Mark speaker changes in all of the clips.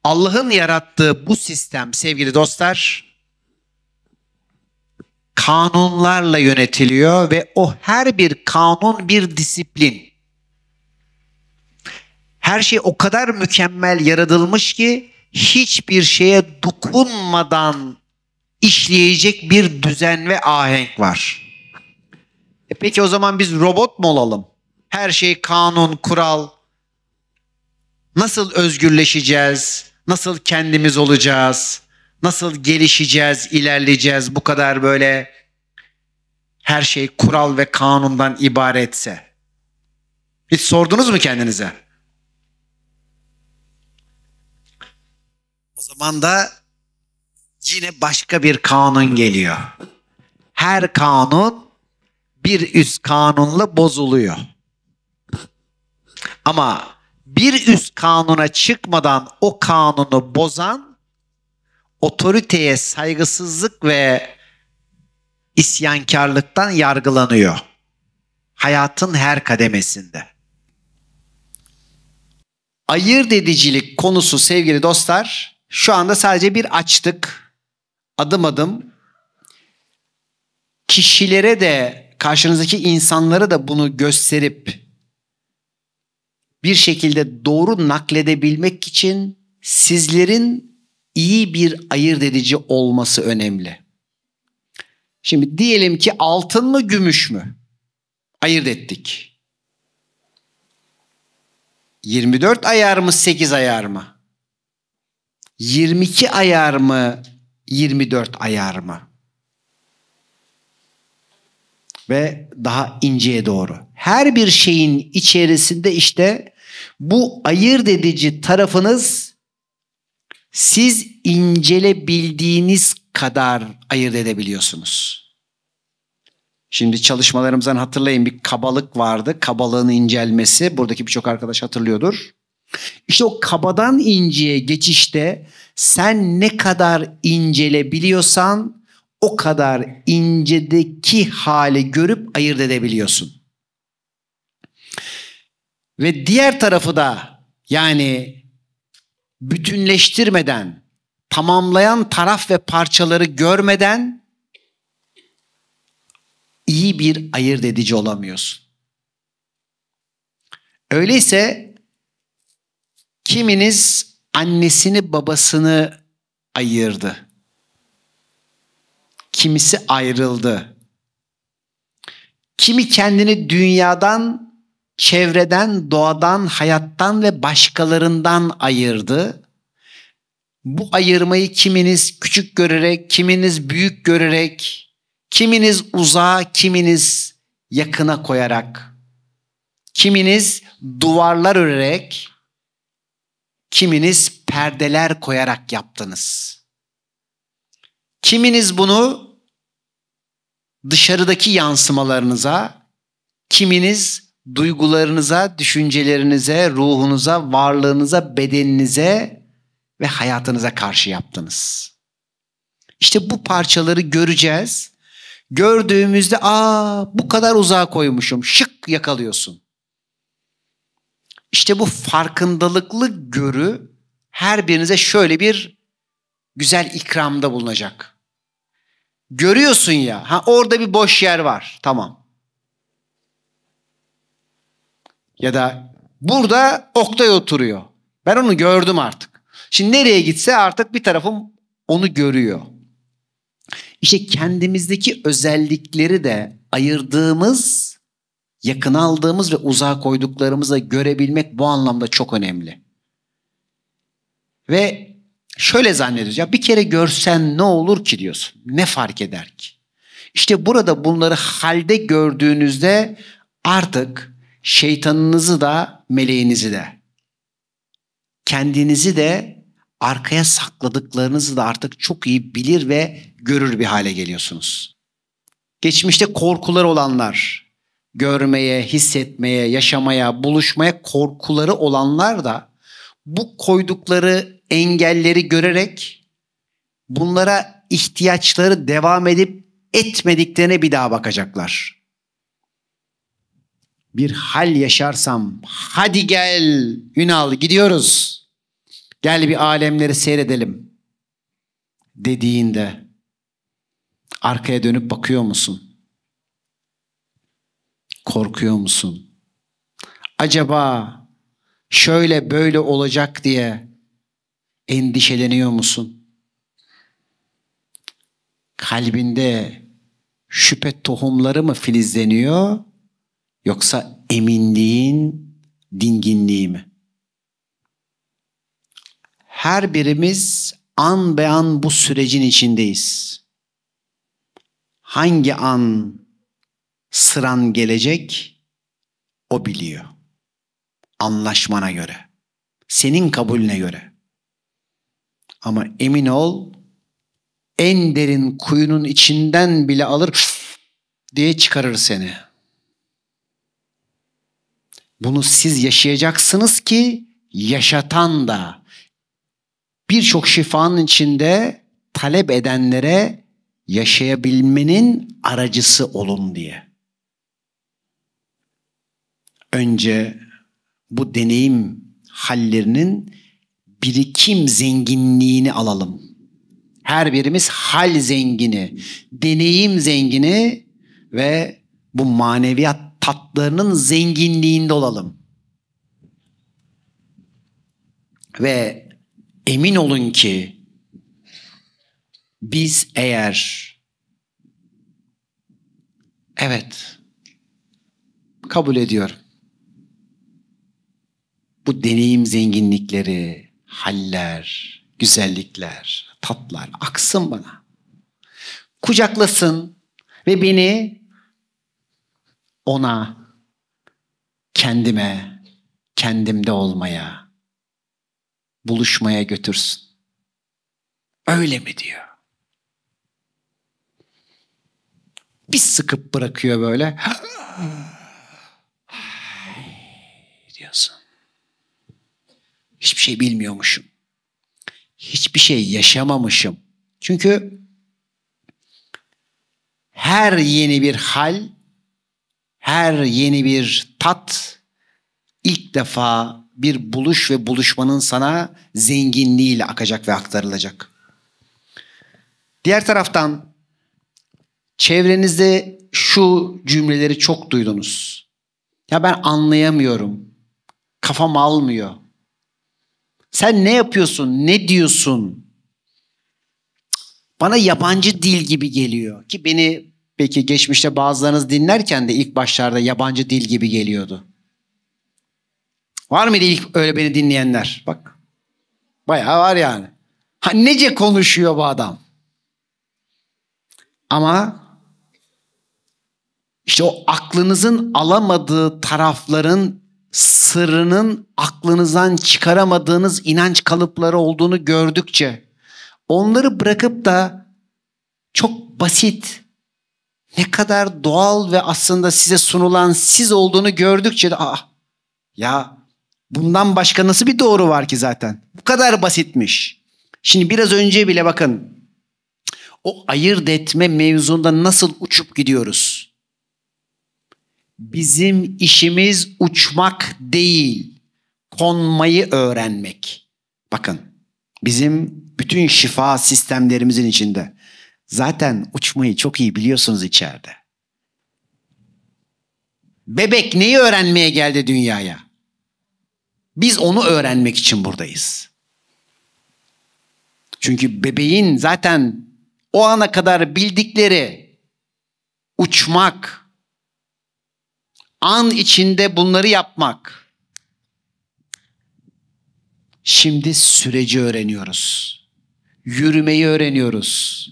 Speaker 1: Allah'ın yarattığı bu sistem sevgili dostlar kanunlarla yönetiliyor ve o her bir kanun bir disiplin. Her şey o kadar mükemmel yaratılmış ki hiçbir şeye dokunmadan işleyecek bir düzen ve ahenk var. Peki o zaman biz robot mu olalım? Her şey kanun, kural. Nasıl özgürleşeceğiz? Nasıl kendimiz olacağız? Nasıl gelişeceğiz, ilerleyeceğiz bu kadar böyle her şey kural ve kanundan ibaretse? Hiç sordunuz mu kendinize? O zaman da yine başka bir kanun geliyor. Her kanun bir üst kanunla bozuluyor. Ama bir üst kanuna çıkmadan o kanunu bozan otoriteye saygısızlık ve isyankarlıktan yargılanıyor. Hayatın her kademesinde. Ayırt edicilik konusu sevgili dostlar, şu anda sadece bir açtık. Adım adım kişilere de karşınızdaki insanlara da bunu gösterip bir şekilde doğru nakledebilmek için sizlerin iyi bir ayırt edici olması önemli. Şimdi diyelim ki altın mı gümüş mü? Ayırt ettik. 24 ayar mı 8 ayar mı? 22 ayar mı 24 ayar mı? Ve daha inceye doğru. Her bir şeyin içerisinde işte bu ayırt edici tarafınız siz incelebildiğiniz kadar ayırt edebiliyorsunuz. Şimdi çalışmalarımızdan hatırlayın bir kabalık vardı. Kabalığın incelmesi. Buradaki birçok arkadaş hatırlıyordur. İşte o kabadan inceye geçişte sen ne kadar incelebiliyorsan o kadar incedeki hali görüp ayırt edebiliyorsun. Ve diğer tarafı da yani bütünleştirmeden, tamamlayan taraf ve parçaları görmeden iyi bir ayırt edici olamıyorsun. Öyleyse kiminiz annesini babasını ayırdı. Kimisi ayrıldı. Kimi kendini dünyadan, çevreden, doğadan, hayattan ve başkalarından ayırdı. Bu ayırmayı kiminiz küçük görerek, kiminiz büyük görerek, kiminiz uzağa, kiminiz yakına koyarak, kiminiz duvarlar örerek, kiminiz perdeler koyarak yaptınız. Kiminiz bunu dışarıdaki yansımalarınıza, kiminiz duygularınıza, düşüncelerinize, ruhunuza, varlığınıza, bedeninize ve hayatınıza karşı yaptınız. İşte bu parçaları göreceğiz. Gördüğümüzde bu kadar uzağa koymuşum. Şık yakalıyorsun. İşte bu farkındalıklı görü her birinize şöyle bir güzel ikramda bulunacak. Görüyorsun ya, orada bir boş yer var. Tamam. Ya da burada Oktay oturuyor. Ben onu gördüm artık. Şimdi nereye gitse artık bir tarafım onu görüyor. İşte kendimizdeki özellikleri de ayırdığımız, yakına aldığımız ve uzağa koyduklarımızı görebilmek bu anlamda çok önemli. Ve şöyle zannediyoruz ya bir kere görsen ne olur ki diyorsun. Ne fark eder ki? İşte burada bunları halde gördüğünüzde artık şeytanınızı da meleğinizi de kendinizi de arkaya sakladıklarınızı da artık çok iyi bilir ve görür bir hale geliyorsunuz. Geçmişte korkuları olanlar, görmeye, hissetmeye, yaşamaya, buluşmaya korkuları olanlar da bu koydukları engelleri görerek bunlara ihtiyaçları devam edip etmediklerine bir daha bakacaklar. Bir hal yaşarsam hadi gel Ünal gidiyoruz. Gel bir alemleri seyredelim dediğinde arkaya dönüp bakıyor musun? Korkuyor musun? Acaba şöyle böyle olacak diye endişeleniyor musun? Kalbinde şüphe tohumları mı filizleniyor yoksa eminliğin dinginliği mi? Her birimiz an be an bu sürecin içindeyiz. Hangi an sıran gelecek o biliyor. Anlaşmana göre, senin kabulüne göre. Ama emin ol, en derin kuyunun içinden bile alır diye çıkarır seni. Bunu siz yaşayacaksınız ki yaşatan da birçok şifanın içinde talep edenlere yaşayabilmenin aracısı olun diye. Önce bu deneyim hallerinin birikim zenginliğini alalım. Her birimiz hal zengini, deneyim zengini ve bu maneviyat tatlarının zenginliğinde olalım. Ve emin olun ki biz eğer evet kabul ediyorum. Bu deneyim zenginlikleri, haller, güzellikler, tatlar aksın bana. Kucaklasın ve beni ona, kendime, kendimde olmaya, buluşmaya götürsün. Öyle mi diyor? Bir sıkıp bırakıyor böyle. Diyorsun. Hiçbir şey bilmiyormuşum. Hiçbir şey yaşamamışım. Çünkü her yeni bir hal, her yeni bir tat ilk defa bir buluş ve buluşmanın sana zenginliğiyle akacak ve aktarılacak. Diğer taraftan çevrenizde şu cümleleri çok duydunuz. Ya ben anlayamıyorum. Kafam almıyor. Sen ne yapıyorsun? Ne diyorsun? Bana yabancı dil gibi geliyor. Ki beni belki geçmişte bazılarınız dinlerken de ilk başlarda yabancı dil gibi geliyordu. Var mıydı ilk öyle beni dinleyenler? Bak. Bayağı var yani. Ha nece konuşuyor bu adam? Ama işte o aklınızın alamadığı tarafların sırrının aklınızdan çıkaramadığınız inanç kalıpları olduğunu gördükçe onları bırakıp da çok basit, ne kadar doğal ve aslında size sunulan siz olduğunu gördükçe de ya bundan başka nasıl bir doğru var ki zaten? Bu kadar basitmiş. Şimdi biraz önce bile bakın o ayırt etme mevzunda nasıl uçup gidiyoruz? Bizim işimiz uçmak değil, konmayı öğrenmek. Bakın, bizim bütün şifa sistemlerimizin içinde zaten uçmayı çok iyi biliyorsunuz içeride. Bebek neyi öğrenmeye geldi dünyaya? Biz onu öğrenmek için buradayız. Çünkü bebeğin zaten o ana kadar bildikleri uçmak, an içinde bunları yapmak. Şimdi süreci öğreniyoruz. Yürümeyi öğreniyoruz.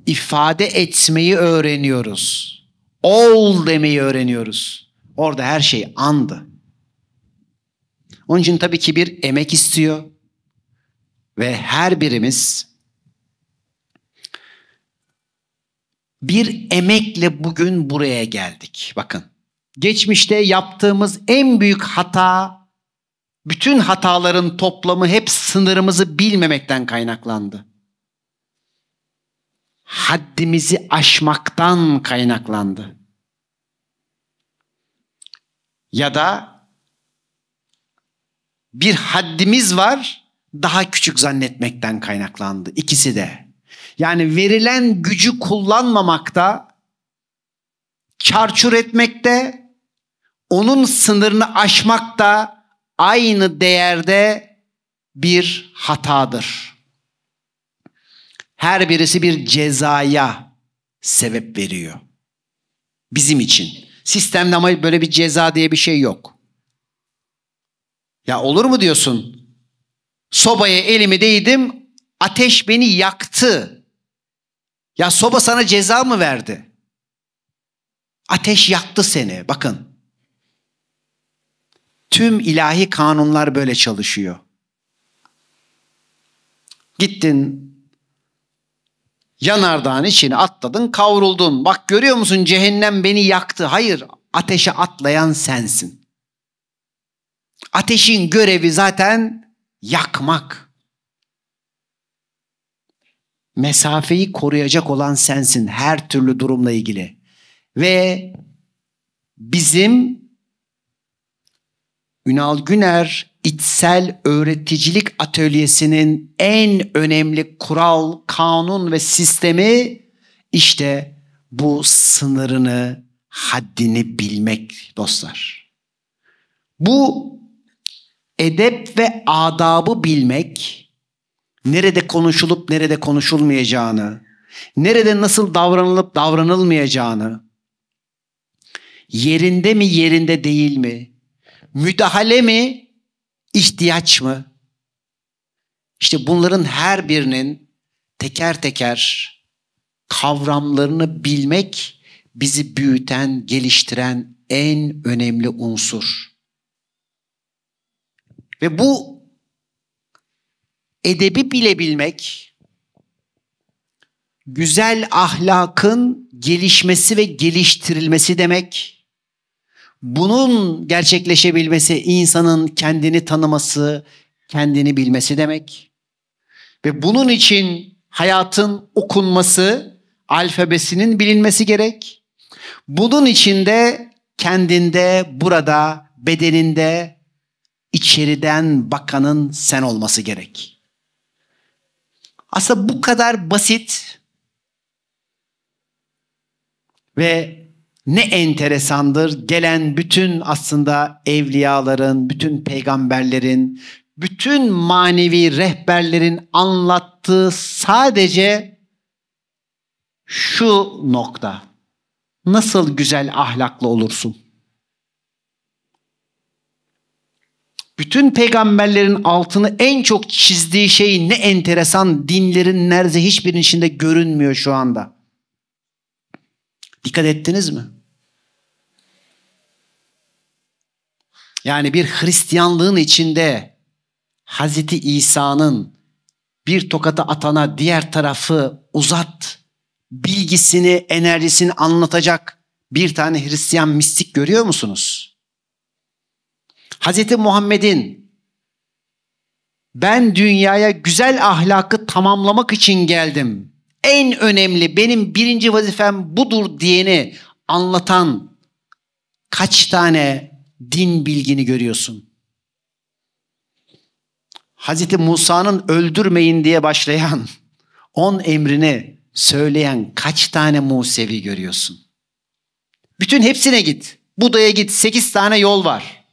Speaker 1: İfade etmeyi öğreniyoruz. Ol demeyi öğreniyoruz. Orada her şey andı. Onun için tabii ki bir emek istiyor. Ve her birimiz bir emekle bugün buraya geldik. Bakın. Geçmişte yaptığımız en büyük hata, bütün hataların toplamı hep sınırımızı bilmemekten kaynaklandı. Haddimizi aşmaktan kaynaklandı. Ya da bir haddimiz var, daha küçük zannetmekten kaynaklandı ikisi de. Yani verilen gücü kullanmamakta, çarçur etmekte, onun sınırını aşmak da aynı değerde bir hatadır. Her birisi bir cezaya sebep veriyor. Bizim için. Sistemde ama böyle bir ceza diye bir şey yok. Ya olur mu diyorsun? Sobaya elimi değdim, ateş beni yaktı. Ya soba sana ceza mı verdi? Ateş yaktı seni. Bakın. Tüm ilahi kanunlar böyle çalışıyor. Gittin, yanardağın içine atladın, kavruldun. Bak görüyor musun, cehennem beni yaktı. Hayır, ateşe atlayan sensin. Ateşin görevi zaten yakmak. Mesafeyi koruyacak olan sensin her türlü durumla ilgili. Ve bizim Ünal Güner İçsel Öğreticilik Atölyesi'nin en önemli kural, kanun ve sistemi işte bu sınırını, haddini bilmek dostlar. Bu edep ve adabı bilmek, nerede konuşulup nerede konuşulmayacağını, nerede nasıl davranılıp davranılmayacağını, yerinde mi yerinde değil mi, müdahale mi, ihtiyaç mı? İşte bunların her birinin teker teker kavramlarını bilmek bizi büyüten, geliştiren en önemli unsur. Ve bu edebi bilebilmek, güzel ahlakın gelişmesi ve geliştirilmesi demek. Bunun gerçekleşebilmesi insanın kendini tanıması, kendini bilmesi demek. Ve bunun için hayatın okunması, alfabesinin bilinmesi gerek. Bunun için de kendinde, burada, bedeninde, içeriden bakanın sen olması gerek. Aslında bu kadar basit ve ne enteresandır, gelen bütün aslında evliyaların, bütün peygamberlerin, bütün manevi rehberlerin anlattığı sadece şu nokta. Nasıl güzel ahlaklı olursun? Bütün peygamberlerin altını en çok çizdiği şey ne enteresan, dinlerin neredeyse hiçbirinin içinde görünmüyor şu anda. Dikkat ettiniz mi? Yani bir Hristiyanlığın içinde Hazreti İsa'nın bir tokatı atana diğer tarafı uzat, bilgisini, enerjisini anlatacak bir tane Hristiyan mistik görüyor musunuz? Hazreti Muhammed'in ben dünyaya güzel ahlakı tamamlamak için geldim, en önemli benim birinci vazifem budur diyeni anlatan kaç tane din bilgini görüyorsun? Hazreti Musa'nın öldürmeyin diye başlayan 10 emrini söyleyen kaç tane Musevi görüyorsun? Bütün hepsine git. Buda'ya git. 8 tane yol var.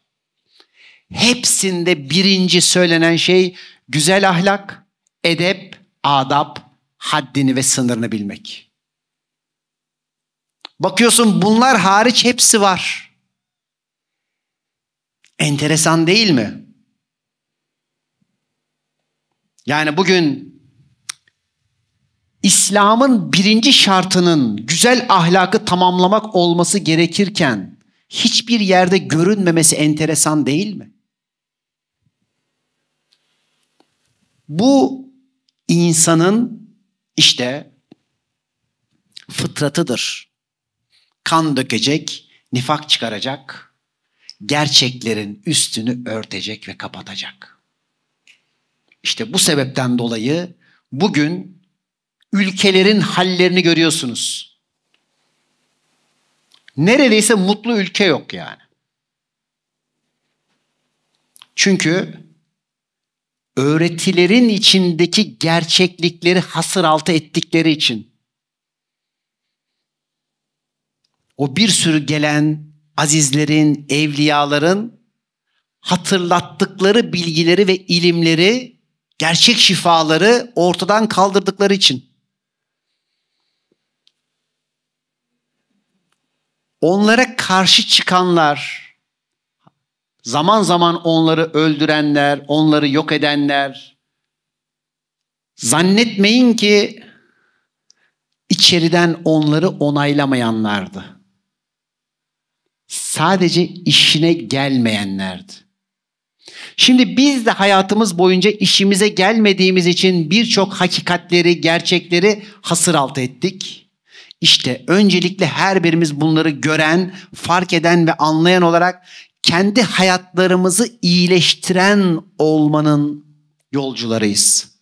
Speaker 1: Hepsinde birinci söylenen şey güzel ahlak, edep, adap, haddini ve sınırını bilmek. Bakıyorsun bunlar hariç hepsi var. Enteresan değil mi? Yani bugün İslam'ın birinci şartının güzel ahlakı tamamlamak olması gerekirken hiçbir yerde görünmemesi enteresan değil mi? Bu insanın işte fıtratıdır. Kan dökecek, nifak çıkaracak, gerçeklerin üstünü örtecek ve kapatacak. İşte bu sebepten dolayı bugün ülkelerin hallerini görüyorsunuz. Neredeyse mutlu ülke yok yani. Çünkü
Speaker 2: öğretilerin içindeki gerçeklikleri hasıraltı ettikleri için o bir sürü gelen azizlerin, evliyaların hatırlattıkları bilgileri ve ilimleri, gerçek şifaları ortadan kaldırdıkları için. Onlara karşı çıkanlar, zaman zaman onları öldürenler, onları yok edenler, zannetmeyin ki içeriden onları onaylamayanlardı. Sadece işine gelmeyenlerdi. Şimdi biz de hayatımız boyunca işimize gelmediğimiz için birçok hakikatleri, gerçekleri hasıraltı ettik. İşte öncelikle her birimiz bunları gören, fark eden ve anlayan olarak kendi hayatlarımızı iyileştiren olmanın yolcularıyız.